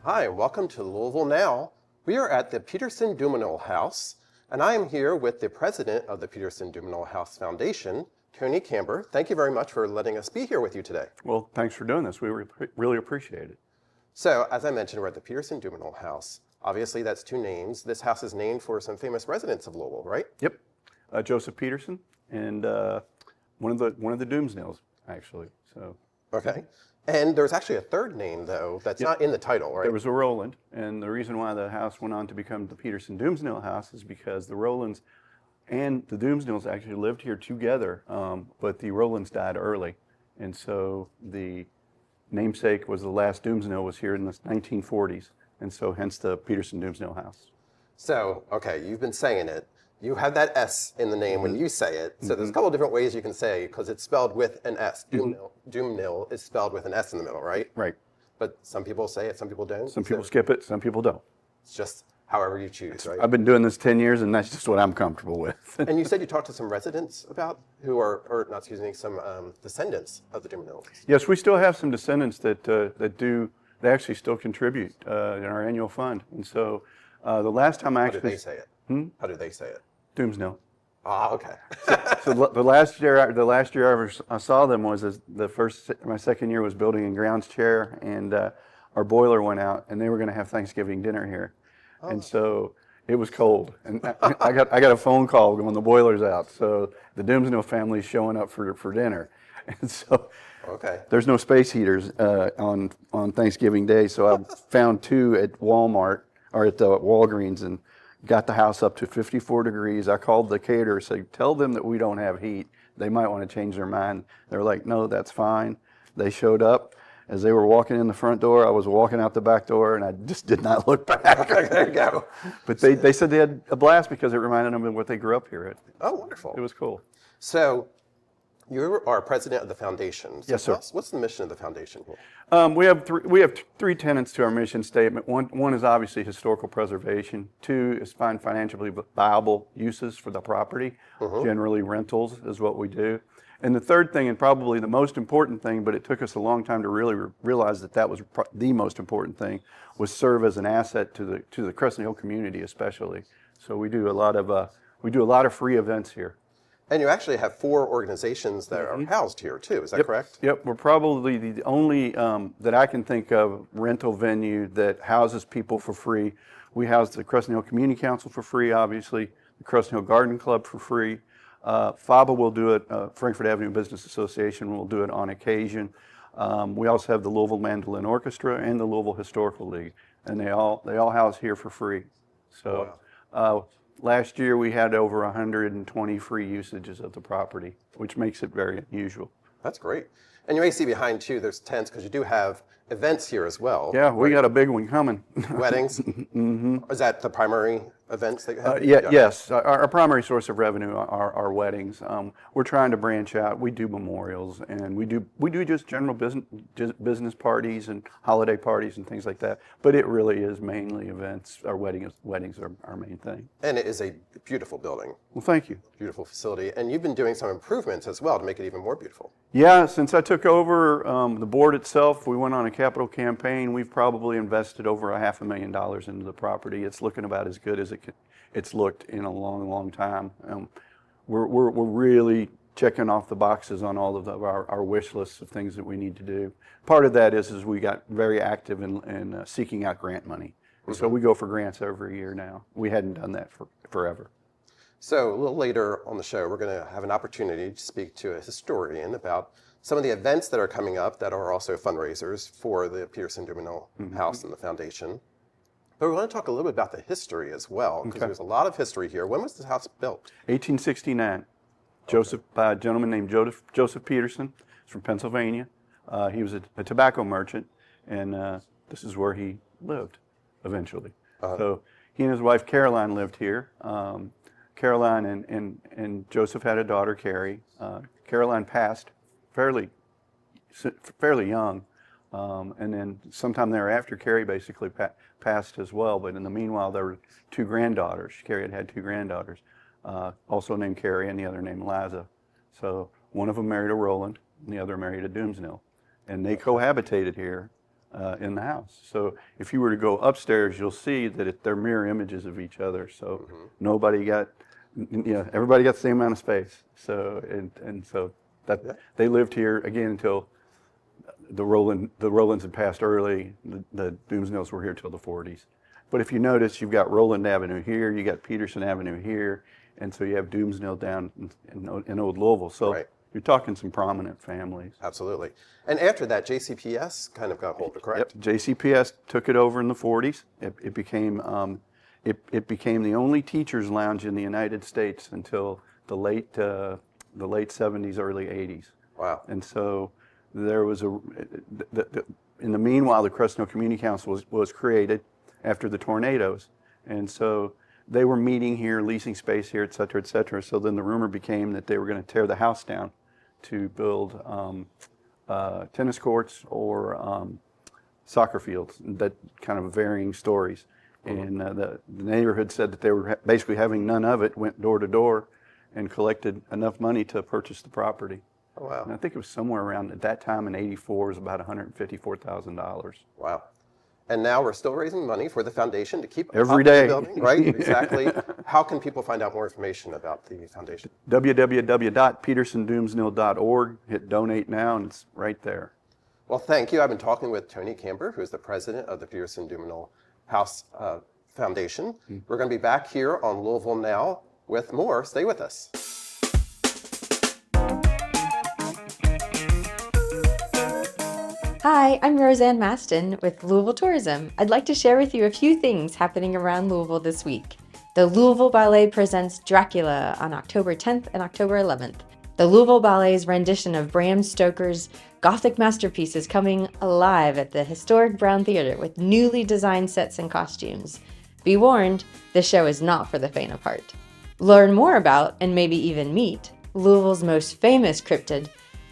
Hi, and welcome to Louisville Now. We are at the Peterson-Dumesnil House, and I am here with the president of the Peterson-Dumesnil House Foundation, Tony Camber. Thank you very much for letting us be here with you today. Well, thanks for doing this. We really appreciate it. So, as I mentioned, we're at the Peterson-Dumesnil House. Obviously, that's two names. This house is named for some famous residents of Louisville, right? Yep. Joseph Peterson and one of the Dumesnils, actually. So. Okay. And there's actually a third name, though, that's not in the title, right? There was a Rowland, and the reason why the house went on to become the Peterson-Dumesnil House is because the Rowlands and the Dumesnils actually lived here together, but the Rowlands died early, and so the namesake was the last Dumesnil was here in the 1940s, and so hence the Peterson-Dumesnil House. So, okay, you've been saying it. You have that S in the name when you say it. So there's a couple of different ways you can say, because it's spelled with an S. Dumesnil is spelled with an S in the middle, right? Right. But some people say it, some people don't. Some people skip it, some people don't. It's just however you choose, right? I've been doing this 10 years, and that's just what I'm comfortable with. And you said you talked to some residents about who are, or not, excuse me, some descendants of the Dumesnils. Yes, we still have some descendants they actually still contribute in our annual fund. And so the last time I actually... How do they say it? How do they say it? Dumesnil. Ah, okay. So the last year I ever saw them was my second year was building in grounds chair, and our boiler went out, and they were going to have Thanksgiving dinner here, and so it was cold, and I got a phone call when the boiler's out. So the Dumesnil family's showing up for dinner, and so there's no space heaters on Thanksgiving Day, so I found two at Walmart or at Walgreens and got the house up to 54 degrees. I called the caterer, said, tell them that we don't have heat. They might want to change their mind. They're like, no, that's fine. They showed up. As they were walking in the front door, I was walking out the back door, and I just did not look back. There you go. But they said they had a blast because it reminded them of what they grew up here at. Oh, wonderful. It was cool. So you are president of the foundation. So yes, sir. What's the mission of the foundation here? We have three tenets to our mission statement. One is obviously historical preservation. Two is find financially viable uses for the property. Generally, rentals is what we do. And the third thing, and probably the most important thing, but it took us a long time to really realize that was the most important thing, was serve as an asset to the Crescent Hill community, especially. So we do a lot of free events here. And you actually have 4 organizations that are housed here, too. Is that correct? Yep. We're probably the only, that I can think of, rental venue that houses people for free. We house the Crescent Hill Community Council for free, obviously, the Crescent Hill Garden Club for free. FABA will do it, Frankfurt Avenue Business Association will do it on occasion. We also have the Louisville Mandolin Orchestra and the Louisville Historical League, and they all house here for free. So. Last year we had over 120 free usages of the property, which makes it very unusual. That's great. And you may see behind too, there's tents because you do have events here as well. Yeah, we got a big one coming. Weddings? Is that the primary events that you have? Yes. Our primary source of revenue are weddings. We're trying to branch out. We do memorials, and we do just general business parties and holiday parties and things like that. But it really is mainly events. Our weddings are our main thing. And it is a beautiful building. Well, thank you. Beautiful facility. And you've been doing some improvements as well to make it even more beautiful. Yeah, since I took over the board itself, we went on a capital campaign. We've probably invested over $500,000 into the property. It's looking about as good as it's looked in a long, long time. We're really checking off the boxes on all of our wish lists of things that we need to do. Part of that is we got very active in seeking out grant money. So we go for grants every year now. We hadn't done that forever. So a little later on the show, we're going to have an opportunity to speak to a historian about some of the events that are coming up that are also fundraisers for the Peterson-Dumesnil House and the foundation. But we want to talk a little bit about the history as well, because there's a lot of history here. When was this house built? 1869. By a gentleman named Joseph Peterson. He's from Pennsylvania. He was a tobacco merchant, and this is where he lived eventually. So he and his wife Caroline lived here. Caroline and Joseph had a daughter, Carrie. Caroline passed fairly young, and then sometime thereafter, Carrie basically passed as well. But in the meanwhile, there were 2 granddaughters. Carrie had 2 granddaughters, also named Carrie, and the other named Liza. So one of them married a Rowland, and the other married a Dumesnil, and they cohabitated here in the house. So if you were to go upstairs, you'll see that they're mirror images of each other. So nobody got, everybody got the same amount of space. So and so that they lived here again until the Rolands had passed early. The Dumesnils were here till the 40s. But if you notice, you've got Roland Avenue here, you got Peterson Avenue here, and so you have Dumesnil down in Old Louisville. So you're talking some prominent families. Absolutely. And after that, JCPS kind of got hold of it, correct? Yep. JCPS took it over in the 40s. It became the only teachers' lounge in the United States until the late 70s, early 80s. Wow. And so there was in the meanwhile, the Crestno Community Council was created after the tornadoes, and so they were meeting here, leasing space here, et cetera, et cetera. So then the rumor became that they were going to tear the house down to build tennis courts or soccer fields. That kind of varying stories. And the neighborhood said that they were basically having none of it, went door to door and collected enough money to purchase the property. Oh, wow. And I think it was somewhere around, at that time in '84, it was about $154,000. Wow. And now we're still raising money for the foundation to keep every up day. The building, right? Exactly. How can people find out more information about the foundation? www.petersondumesnil.org. Hit donate now, and it's right there. Well, thank you. I've been talking with Tony Camber, who is the president of the Peterson-Dumesnil House Foundation. We're going to be back here on Louisville Now with more. Stay with us. Hi, I'm Roseanne Maston with Louisville Tourism. I'd like to share with you a few things happening around Louisville this week. The Louisville Ballet presents Dracula on October 10th and October 11th. The Louisville Ballet's rendition of Bram Stoker's Gothic masterpiece is coming alive at the historic Brown Theater with newly designed sets and costumes. Be warned, this show is not for the faint of heart. Learn more about, and maybe even meet, Louisville's most famous cryptid,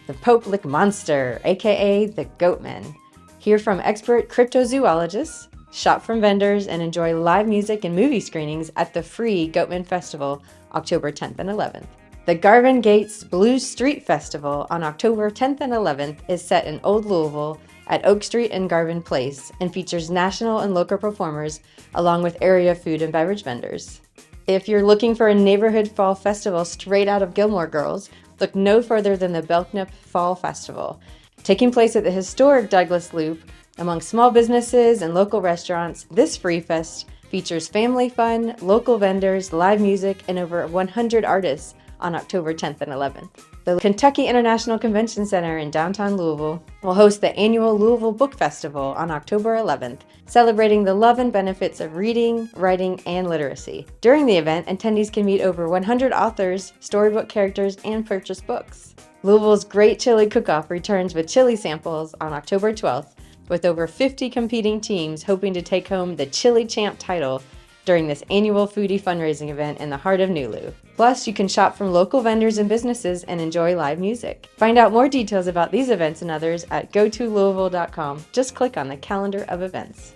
the Pope-Lick Monster, aka the Goatman. Hear from expert cryptozoologists, shop from vendors, and enjoy live music and movie screenings at the free Goatman Festival, October 10th and 11th. The Garvin Gates Blues Street Festival on October 10th and 11th is set in Old Louisville at Oak Street and Garvin Place and features national and local performers along with area food and beverage vendors. If you're looking for a neighborhood fall festival straight out of Gilmore Girls, look no further than the Belknap Fall Festival. Taking place at the historic Douglas Loop, among small businesses and local restaurants, this Free Fest features family fun, local vendors, live music, and over 100 artists on October 10th and 11th. The Kentucky International Convention Center in downtown Louisville will host the annual Louisville Book Festival on October 11th, celebrating the love and benefits of reading, writing, and literacy. During the event, attendees can meet over 100 authors, storybook characters, and purchase books. Louisville's Great Chili Cook-Off returns with chili samples on October 12th, with over 50 competing teams hoping to take home the Chili Champ title during this annual foodie fundraising event in the heart of New Lou. Plus, you can shop from local vendors and businesses and enjoy live music. Find out more details about these events and others at gotolouisville.com. Just click on the calendar of events.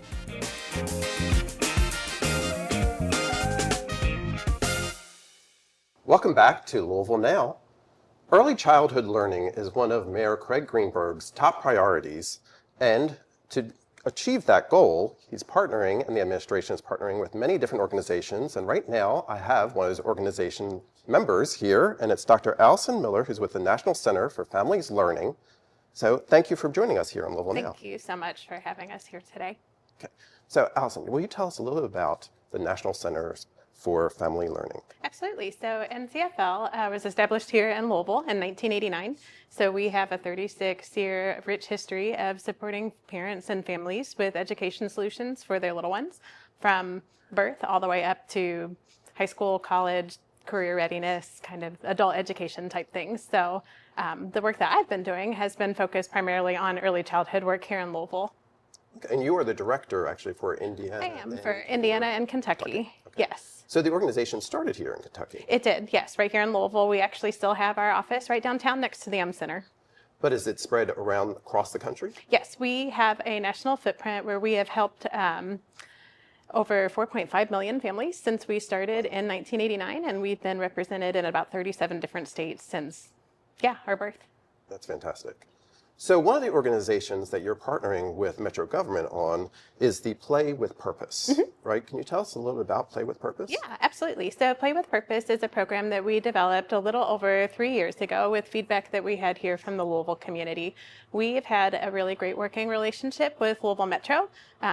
Welcome back to Louisville Now. Early childhood learning is one of Mayor Craig Greenberg's top priorities, and to achieve that goal, he's partnering, and the administration is partnering with many different organizations. And right now, I have one of his organization members here, and it's Dr. Allison Miller, who's with the National Center for Families Learning. So thank you for joining us here on Louisville Now. Thank you so much for having us here today. Okay. So Allison, will you tell us a little bit about the National Centers for Family Learning? Absolutely. So NCFL was established here in Louisville in 1989. So we have a 36-year rich history of supporting parents and families with education solutions for their little ones, from birth all the way up to high school, college, career readiness, kind of adult education type things. So the work that I've been doing has been focused primarily on early childhood work here in Louisville. Okay. And you are the director actually for Indiana. I am for Indiana and Kentucky. Okay. Yes. So the organization started here in Kentucky. It did, yes, right here in Louisville. We actually still have our office right downtown next to the Center. But is it spread around across the country? Yes, we have a national footprint where we have helped over 4.5 million families since we started in 1989, and we've been represented in about 37 different states since, our birth. That's fantastic. So one of the organizations that you're partnering with Metro government on is the Play with Purpose, right? Can you tell us a little bit about Play with Purpose? Yeah, absolutely. So Play with Purpose is a program that we developed a little over 3 years ago with feedback that we had here from the Louisville community. We've had a really great working relationship with Louisville Metro.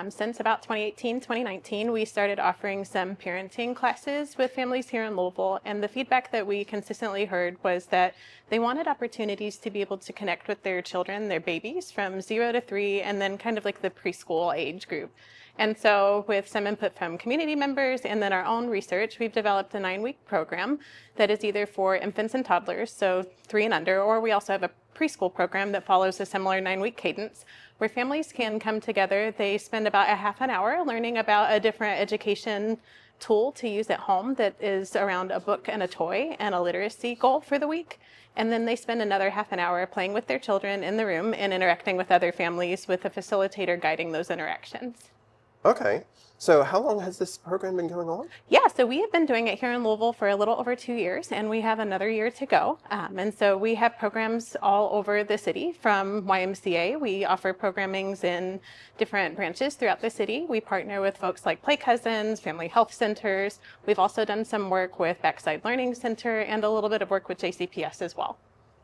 Since about 2018, 2019, we started offering some parenting classes with families here in Louisville, and the feedback that we consistently heard was that they wanted opportunities to be able to connect with their children, their babies, from 0 to 3, and then kind of like the preschool age group. And so with some input from community members and then our own research, we've developed a 9-week program that is either for infants and toddlers, so 3 and under, or we also have a preschool program that follows a similar 9-week cadence where families can come together. They spend about a half an hour learning about a different education tool to use at home that is around a book and a toy and a literacy goal for the week. And then they spend another half an hour playing with their children in the room and interacting with other families with a facilitator guiding those interactions. Okay. So how long has this program been going on? Yeah, so we have been doing it here in Louisville for a little over 2 years, and we have another year to go. And so we have programs all over the city from YMCA. We offer programmings in different branches throughout the city. We partner with folks like Play Cousins, Family Health Centers. We've also done some work with Backside Learning Center and a little bit of work with JCPS as well.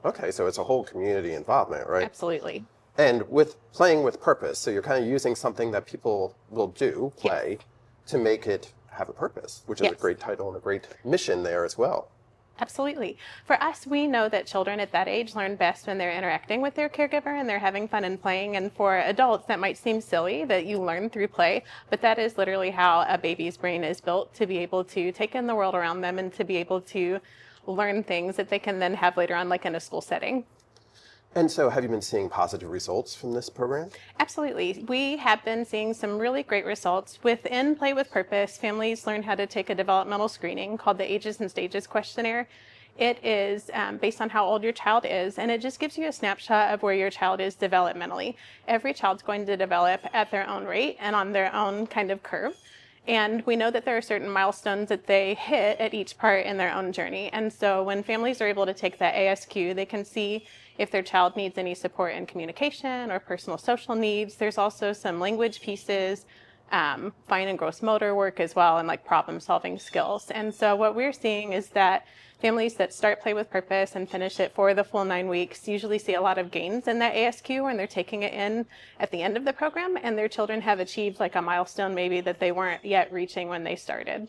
Okay, so it's a whole community involvement, right? Absolutely. And with Playing with Purpose, so you're kind of using something that people will do, play, to make it have a purpose, which is a great title and a great mission there as well. Absolutely. For us, we know that children at that age learn best when they're interacting with their caregiver and they're having fun and playing. And for adults, that might seem silly that you learn through play, but that is literally how a baby's brain is built to be able to take in the world around them and to be able to learn things that they can then have later on, like in a school setting. And so have you been seeing positive results from this program? Absolutely. We have been seeing some really great results. Within Play with Purpose, families learn how to take a developmental screening called the Ages and Stages questionnaire. It is based on how old your child is, and it just gives you a snapshot of where your child is developmentally. Every child's going to develop at their own rate and on their own kind of curve. And we know that there are certain milestones that they hit at each part in their own journey. And so when families are able to take that ASQ, they can see if their child needs any support in communication or personal social needs. There's also some language pieces, fine and gross motor work as well, and like problem solving skills. And so what we're seeing is that families that start Play with Purpose and finish it for the full 9 weeks usually see a lot of gains in that ASQ when they're taking it in at the end of the program, and their children have achieved like a milestone maybe that they weren't yet reaching when they started.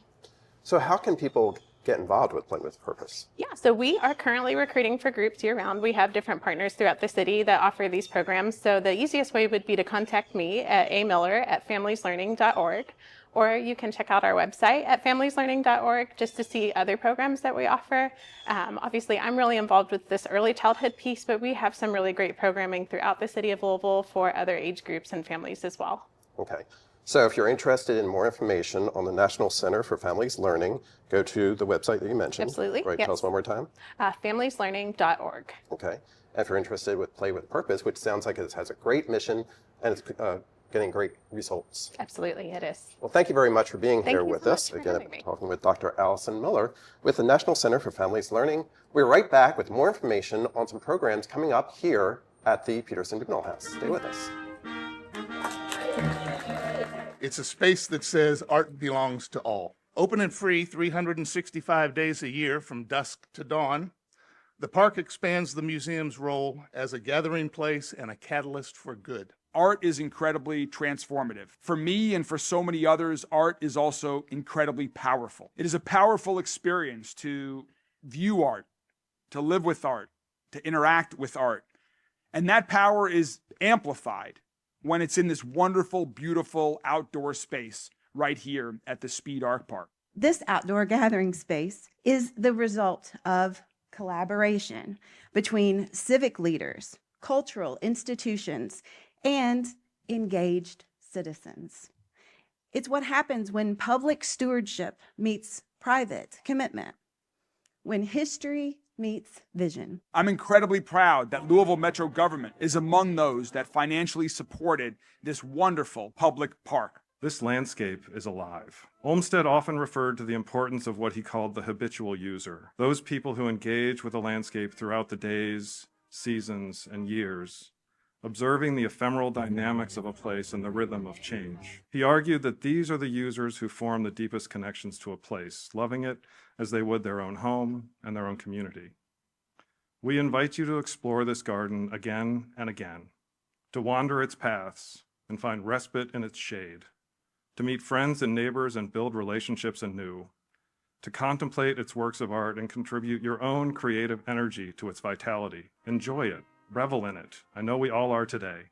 So how can people get involved with Play with Purpose? Yeah, so we are currently recruiting for groups year-round. We have different partners throughout the city that offer these programs. So the easiest way would be to contact me at amiller@familieslearning.org, or you can check out our website at familieslearning.org just to see other programs that we offer. Obviously, I'm really involved with this early childhood piece, but we have some really great programming throughout the city of Louisville for other age groups and families as well. Okay. So if you're interested in more information on the National Center for Families Learning, go to the website that you mentioned. Absolutely. Right, Yes. tell us one more time. Familieslearning.org. Okay. And if you're interested with Play with Purpose, which sounds like it has a great mission and it's getting great results. Absolutely, it is. Well, thank you very much for being Thank here you with so us. much for Again, having me. talking with Dr. Allison Miller with the National Center for Families Learning. We're right back with more information on some programs coming up here at the Peterson-Dumesnil House. Stay with us. It's a space that says art belongs to all. Open and free 365 days a year from dusk to dawn, the park expands the museum's role as a gathering place and a catalyst for good. Art is incredibly transformative. For me and for so many others, art is also incredibly powerful. It is a powerful experience to view art, to live with art, to interact with art. And that power is amplified when it's in this wonderful, beautiful outdoor space right here at the Speed Art Park. This outdoor gathering space is the result of collaboration between civic leaders, cultural institutions, and engaged citizens. It's what happens when public stewardship meets private commitment, when history meets vision. I'm incredibly proud that Louisville Metro government is among those that financially supported this wonderful public park. This landscape is alive. Olmsted often referred to the importance of what he called the habitual user, those people who engage with the landscape throughout the days, seasons, and years observing the ephemeral dynamics of a place and the rhythm of change. He argued that these are the users who form the deepest connections to a place, loving it as they would their own home and their own community. We invite you to explore this garden again and again, to wander its paths and find respite in its shade, to meet friends and neighbors and build relationships anew, to contemplate its works of art and contribute your own creative energy to its vitality. Enjoy it, revel in it. I know we all are today.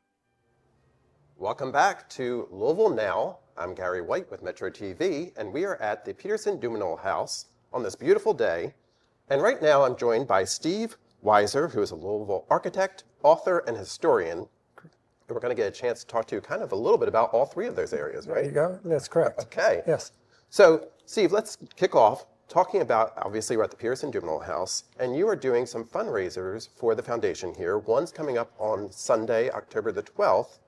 Welcome back to Louisville Now. I'm Gary White with Metro TV, and we are at the Peterson-Dumesnil House on this beautiful day. And right now I'm joined by Steve Weiser, who is a Louisville architect, author, and historian. And we're going to get a chance to talk to you kind of a little bit about all three of those areas, right? There you go. That's correct. Okay. Yes. So, Steve, let's kick off talking about, obviously, we're at the Peterson-Dumesnil House, and you are doing some fundraisers for the foundation here. One's coming up on Sunday, October the 12th,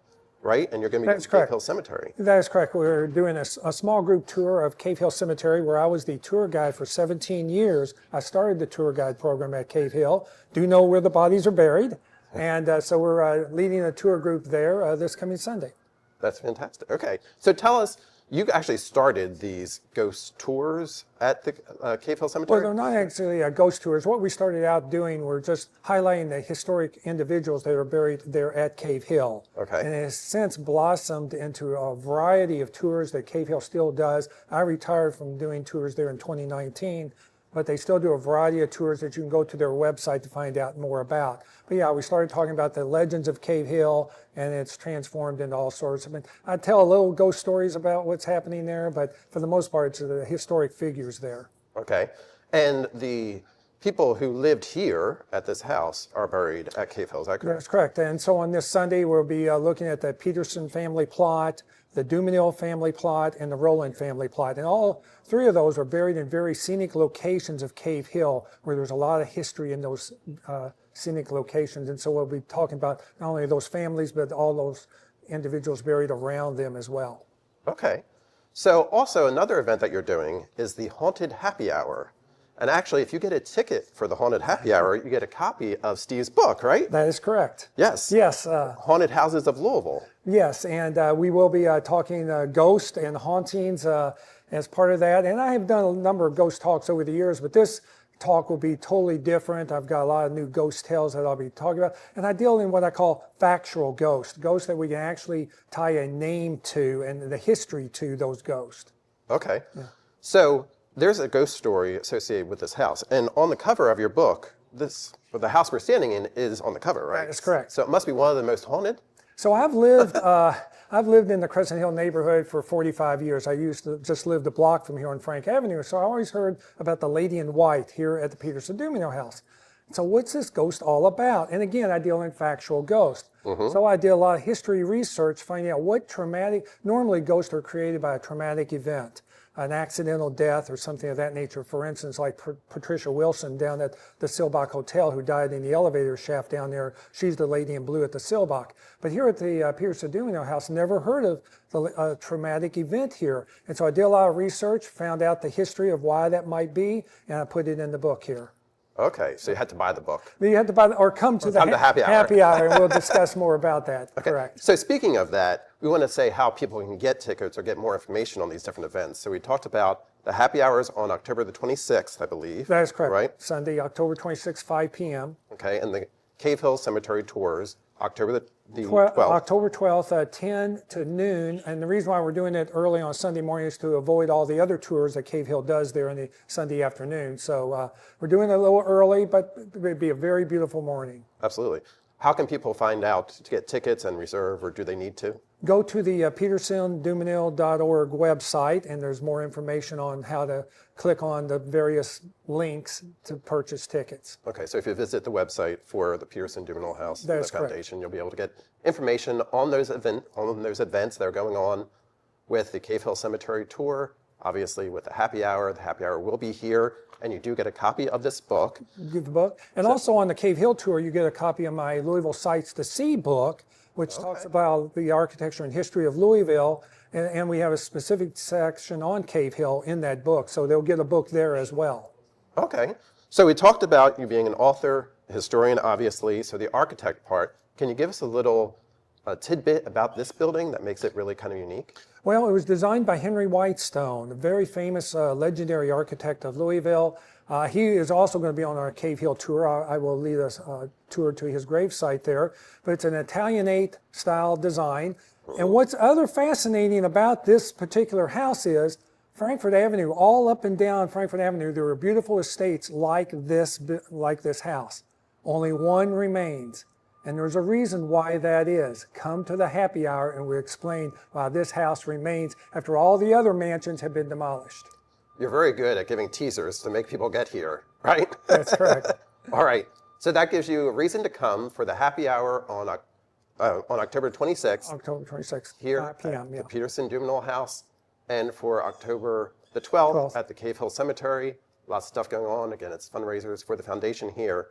right? And you're going to be That's at Cave correct. Hill Cemetery. That is correct. We're doing a small group tour of Cave Hill Cemetery, where I was the tour guide for 17 years. I started the tour guide program at Cave Hill. Do know where the bodies are buried. And so we're leading a tour group there this coming Sunday. That's fantastic. Okay. So tell us, you actually started these ghost tours at the Cave Hill Well, Cemetery? they're not actually ghost tours. What we started out doing were just highlighting the historic individuals that are buried there at Cave Hill. Okay. And it has since blossomed into a variety of tours that Cave Hill still does. I retired from doing tours there in 2019, but they still do a variety of tours that you can go to their website to find out more about. But yeah, we started talking about the legends of Cave Hill, and it's transformed into all sorts. I mean, I tell a little ghost stories about what's happening there, but for the most part, it's the historic figures there. Okay. And the people who lived here at this house are buried at Cave Hill, is that correct? That's correct. And so on this Sunday, we'll be looking at the Peterson family plot, the Dumesnil family plot, and the Rowland family plot. And all three of those are buried in very scenic locations of Cave Hill, where there's a lot of history in those scenic locations. And so we'll be talking about not only those families, but all those individuals buried around them as well. Okay. So also another event that you're doing is the Haunted Happy Hour. And actually, if you get a ticket for the Haunted Happy Hour, you get a copy of Steve's book, right? That is correct. Yes. Yes. Haunted Houses of Louisville. Yes, and we will be talking ghost and hauntings as part of that. And I have done a number of ghost talks over the years, but this talk will be totally different. I've got a lot of new ghost tales that I'll be talking about. And I deal in what I call factual ghosts, ghosts that we can actually tie a name to and the history to those ghosts. Okay. Yeah. So there's a ghost story associated with this house. And on the cover of your book, the house we're standing in is on the cover, right? That is correct. So it must be one of the most haunted? So I've lived in the Crescent Hill neighborhood for 45 years. I used to just live a block from here on Frank Avenue, so I always heard about the Lady in White here at the Peterson-Dumesnil house. So what's this ghost all about? And again, I deal in factual ghosts. So I did a lot of history research, finding out what normally ghosts are created by a traumatic event, an accidental death or something of that nature. For instance, like Patricia Wilson down at the Silbach Hotel, who died in the elevator shaft down there. She's the lady in blue at the Silbach. But here at the Peterson-Dumesnil house, never heard of the traumatic event here. And so I did a lot of research, found out the history of why that might be, and I put it in the book here. Okay, so you had to buy the book. You had to buy or come to the happy hour, and we'll discuss more about that. Okay. Correct. So speaking of that, we want to say how people can get tickets or get more information on these different events. So we talked about the happy hours on October the 26th, I believe. That is correct. Right? Sunday, October 26th, 5 p.m. Okay, and the Cave Hill Cemetery tours, October the 12th. October 12th, 10 to noon. And the reason why we're doing it early on Sunday morning is to avoid all the other tours that Cave Hill does there in the Sunday afternoon. So we're doing it a little early, but it'll be a very beautiful morning. Absolutely. How can people find out to get tickets and reserve, or do they need to? Go to the petersondumesnil.org website, and there's more information on how to click on the various links to purchase tickets. Okay, so if you visit the website for the Peterson-Dumesnil House That and is the correct. Foundation, you'll be able to get information on those events that are going on with the Cave Hill Cemetery tour. Obviously, with the happy hour will be here, and you do get a copy of this book. Give the book. And also on the Cave Hill tour, you get a copy of my Louisville Sights to See book, which talks about the architecture and history of Louisville. And we have a specific section on Cave Hill in that book. So they'll get a book there as well. Okay. So we talked about you being an author, historian, obviously, so the architect part. Can you give us a little tidbit about this building that makes it really kind of unique? Well, it was designed by Henry Whitestone, a very famous legendary architect of Louisville. He is also going to be on our Cave Hill tour. I will lead us tour to his gravesite there. But it's an Italianate style design. And what's other fascinating about this particular house is Frankfort Avenue, all up and down Frankfort Avenue, there are beautiful estates like this house. Only one remains. And there's a reason why that is. Come to the happy hour and we explain why this house remains after all the other mansions have been demolished. You're very good at giving teasers to make people get here, right? That's correct. All right. So that gives you a reason to come for the happy hour on October 26th. October 26th, Here 5 p.m. at Yeah. the Peterson-Dumesnil House, and for October the 12th at the Cave Hill Cemetery. Lots of stuff going on. Again, it's fundraisers for the foundation here.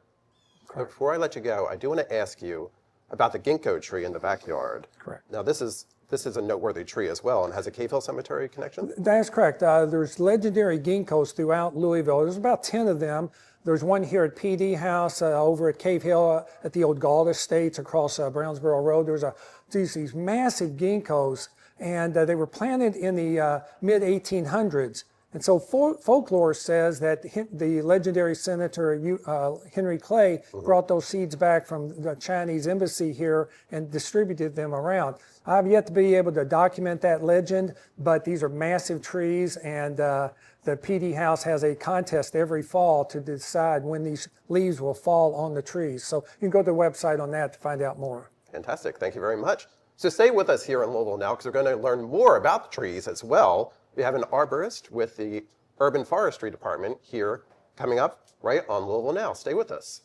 But before I let you go, I do want to ask you about the ginkgo tree in the backyard. Correct. Now, this is a noteworthy tree as well, and has a Cave Hill Cemetery connection? That is correct. There's legendary ginkgos throughout Louisville. There's about 10 of them. There's one here at PD House, over at Cave Hill, at the old Galt Estates across Brownsboro Road. There's these massive ginkgos, and they were planted in the mid-1800s. And so folklore says that the legendary Senator Henry Clay brought those seeds back from the Chinese embassy here and distributed them around. I've yet to be able to document that legend, but these are massive trees, and the PD House has a contest every fall to decide when these leaves will fall on the trees. So you can go to the website on that to find out more. Fantastic. Thank you very much. So stay with us here in Louisville now, because we're going to learn more about the trees as well. We have an arborist with the Urban Forestry Department here coming up right on Louisville Now. Stay with us.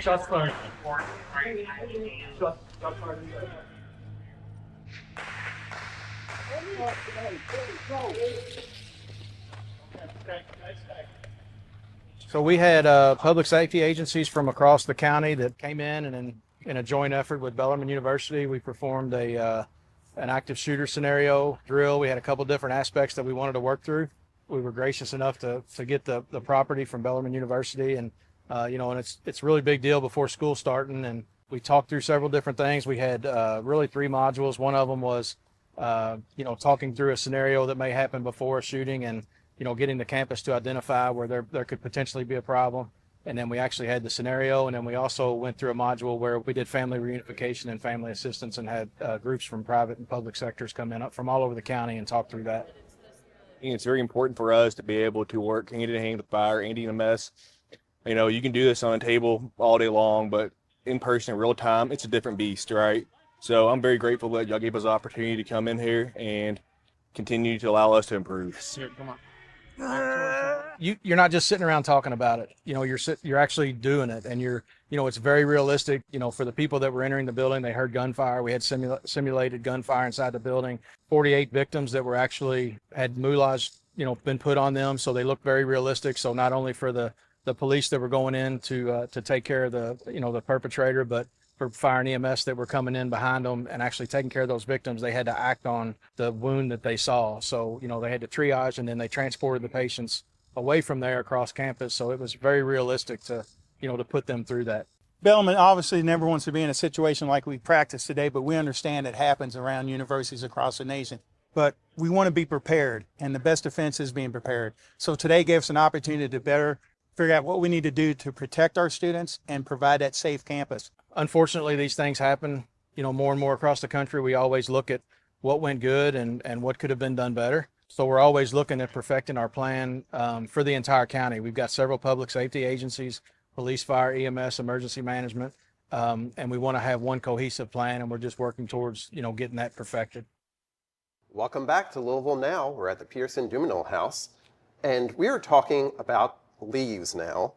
Shots fired. So we had public safety agencies from across the county that came in, and in a joint effort with Bellarmine University, we performed an active shooter scenario drill. We had a couple different aspects that we wanted to work through. We were gracious enough to get the property from Bellarmine University, and and it's a really big deal before school starting, and we talked through several different things. We had really 3 modules. One of them was talking through a scenario that may happen before a shooting, and getting the campus to identify where there could potentially be a problem. And then we actually had the scenario, and then we also went through a module where we did family reunification and family assistance, and had groups from private and public sectors come in from all over the county and talk through that. It's very important for us to be able to work hand in hand with fire and EMS. You can do this on a table all day long, but in person, in real time, it's a different beast, right? So I'm very grateful that y'all gave us the opportunity to come in here and continue to allow us to improve. Sir, come on. You're not just sitting around talking about it. You're actually doing it, and it's very realistic. For the people that were entering the building, they heard gunfire. We had simulated gunfire inside the building. 48 victims that were actually had moulage, been put on them, so they look very realistic. So not only for the police that were going in to take care of the perpetrator, but for fire and EMS that were coming in behind them and actually taking care of those victims, they had to act on the wound that they saw. So, they had to triage, and then they transported the patients away from there across campus. So it was very realistic to put them through that. Bellarmine obviously never wants to be in a situation like we practice today, but we understand it happens around universities across the nation. But we want to be prepared, and the best defense is being prepared. So today gave us an opportunity to better figure out what we need to do to protect our students and provide that safe campus. Unfortunately, these things happen, more and more across the country. We always look at what went good and what could have been done better. So we're always looking at perfecting our plan for the entire county. We've got several public safety agencies, police, fire, EMS, emergency management, and we want to have one cohesive plan, and we're just working towards, getting that perfected. Welcome back to Louisville Now. We're at the Peterson-Dumesnil House, and we are talking about leaves now.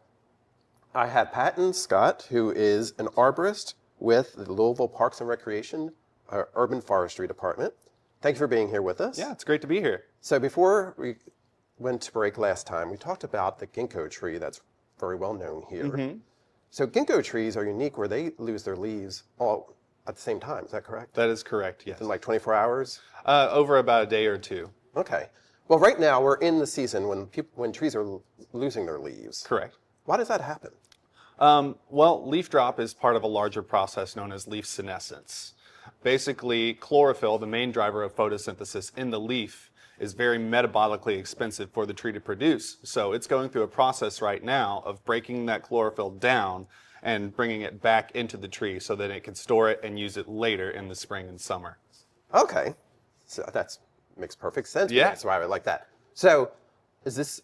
I have Patton Scott, who is an arborist with the Louisville Parks and Recreation Urban Forestry Department. Thank you for being here with us. Yeah, it's great to be here. So before we went to break last time, we talked about the ginkgo tree that's very well known here. So ginkgo trees are unique where they lose their leaves all at the same time. Is that correct? That is correct, yes. In like 24 hours? Over about a day or two. Okay. Well, right now we're in the season when trees are losing their leaves. Correct. Why does that happen? Well, leaf drop is part of a larger process known as leaf senescence. Basically, chlorophyll, the main driver of photosynthesis in the leaf, is very metabolically expensive for the tree to produce. So it's going through a process right now of breaking that chlorophyll down and bringing it back into the tree so that it can store it and use it later in the spring and summer. Okay. So that makes perfect sense. Yeah. That's why I would like that. So is this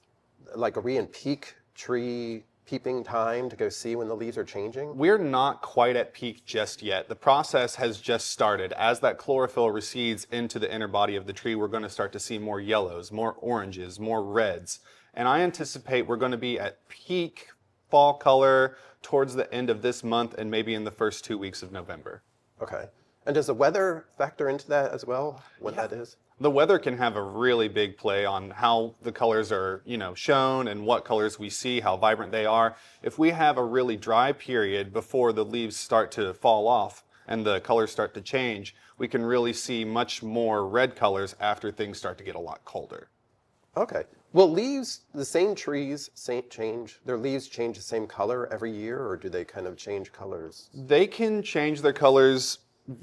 like, are we in peak tree peeping time to go see when the leaves are changing? We're not quite at peak just yet. The process has just started. As that chlorophyll recedes into the inner body of the tree, we're going to start to see more yellows, more oranges, more reds. And I anticipate we're going to be at peak fall color towards the end of this month and maybe in the first 2 weeks of November. Okay. And does the weather factor into that as well, when that is? The weather can have a really big play on how the colors are, shown and what colors we see, how vibrant they are. If we have a really dry period before the leaves start to fall off and the colors start to change, we can really see much more red colors after things start to get a lot colder. Okay. Will leaves, the same trees their leaves change the same color every year, or do they kind of change colors? They can change their colors.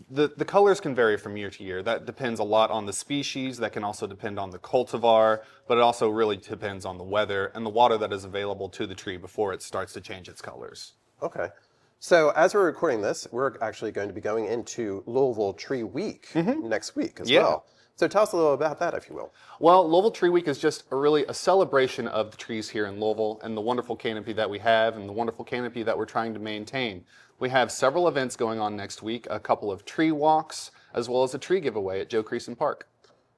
The colors can vary from year to year. That depends a lot on the species. That can also depend on the cultivar, but it also really depends on the weather and the water that is available to the tree before it starts to change its colors. Okay. So as we're recording this, we're actually going to be going into Louisville Tree Week next week as well. So tell us a little about that, if you will. Well, Louisville Tree Week is just really a celebration of the trees here in Louisville and the wonderful canopy that we have and the wonderful canopy that we're trying to maintain. We have several events going on next week, a couple of tree walks, as well as a tree giveaway at Joe Creason Park.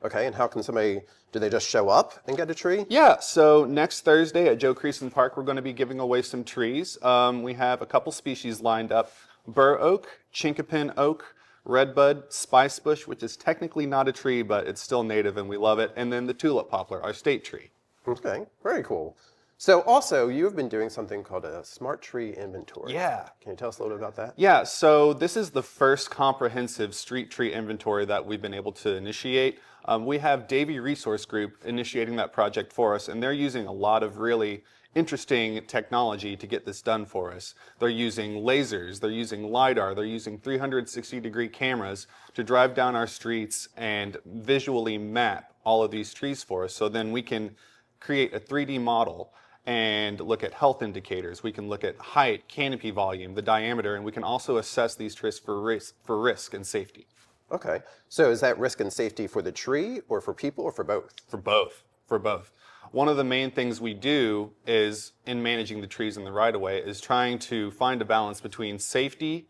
Okay, and how can do they just show up and get a tree? Yeah, so next Thursday at Joe Creason Park, we're going to be giving away some trees. We have a couple species lined up: bur oak, chinkapin oak, redbud, spicebush, which is technically not a tree, but it's still native and we love it, and then the tulip poplar, our state tree. Okay, very cool. So also, you've been doing something called a smart tree inventory. Yeah. Can you tell us a little bit about that? Yeah, so this is the first comprehensive street tree inventory that we've been able to initiate. We have Davy Resource Group initiating that project for us, and they're using a lot of really interesting technology to get this done for us. They're using lasers, they're using LiDAR, they're using 360-degree cameras to drive down our streets and visually map all of these trees for us, so then we can create a 3D model and look at health indicators. We can look at height, canopy volume, the diameter, and we can also assess these trees for risk and safety. Okay, so is that risk and safety for the tree or for people or for both? For both, for both. One of the main things we do is, in managing the trees in the right-of-way, is trying to find a balance between safety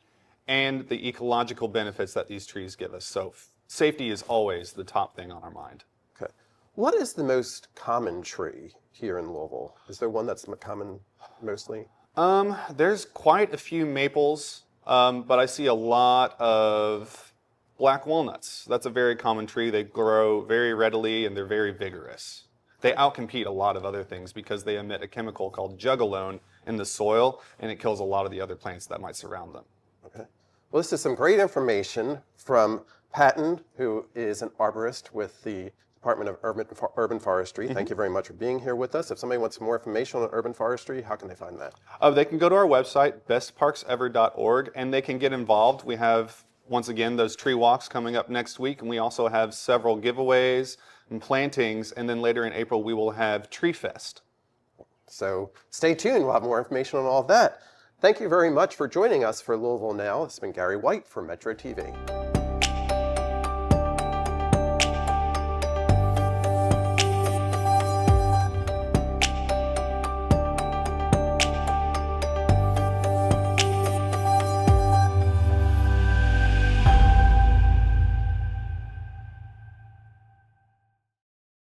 and the ecological benefits that these trees give us. So safety is always the top thing on our mind. Okay. What is the most common tree here in Louisville? Is there one that's common mostly? There's quite a few maples, but I see a lot of black walnuts. That's a very common tree. They grow very readily and they're very vigorous. They outcompete a lot of other things because they emit a chemical called jugalone in the soil, and it kills a lot of the other plants that might surround them. Okay. Well, this is some great information from Patton, who is an arborist with the Department of Urban Forestry. Thank you very much for being here with us. If somebody wants more information on urban forestry, how can they find that? They can go to our website, bestparksever.org, and they can get involved. We have, once again, those tree walks coming up next week, and we also have several giveaways and plantings, and then later in April we will have Tree Fest. So stay tuned, we'll have more information on all of that. Thank you very much for joining us for Louisville Now. This has been Gary White for Metro TV.